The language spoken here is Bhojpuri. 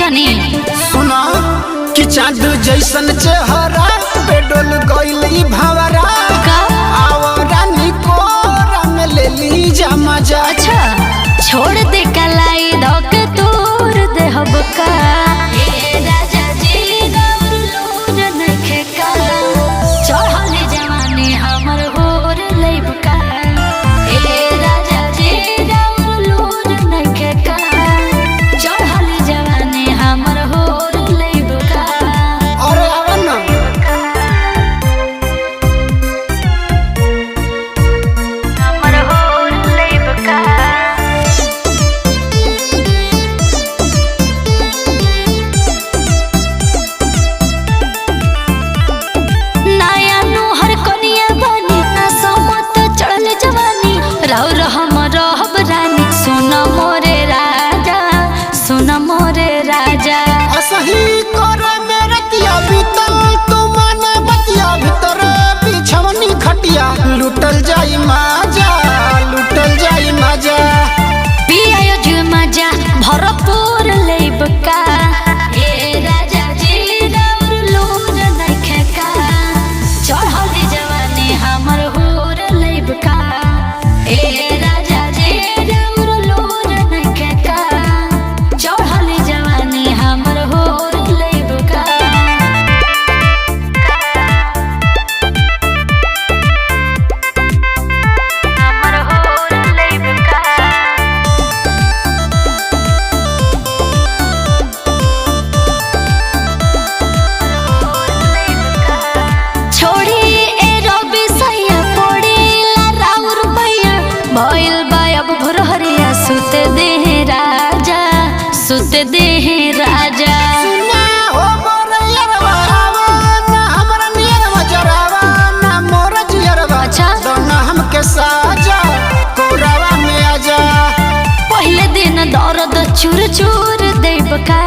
तनी सुना कि चाँद जैसन चेहरा पे डोल गइल भंवरा का आवरा निकोरा में ले ली जा मजा। अच्छा छोड़ दे कलाई धोक तोड़ दे हब का ए राजा जी गौर लूर नखे का चढ़ल जवानी हमर होर लेब का ए राजा जी गौर लूर नखे का चढ़ल जवानी हमर होर लेब का। अरे आवा ना हमर होर लेब का नया नुहर कनिया बनी समत चढ़ल जवानी राउर हम रहब रानी सुन मोरे राजा सुन मोरे राजा। असही कर मेरे तिया बीतल तू माने बतिया भीतर बिछवनी खटिया लुटल जाई मजा लुटल जाई मजा। पिया जो मजा भरपूर लेब का ए राजा जी राउर लूर नखे का चढ़ल जवानी हमर होर लेब का ए राजा जी राउर लूर नखे का चढ़ल जवानी हमर होर लेब का। हमर होर लेब का छोड़ी ए रवि सैया पड़ेला राउर भैया भइल बा अब भोरहरिया सुत देह राजा सुत देह राजा। सुना हो मोरे यरवा आवा ना हमरा नियरवा जरावा ना मोरा जियरवा अच्छा। दोना हमके साजा कोरावा में आजा। पहले दिन दर्द चूर चूर देब का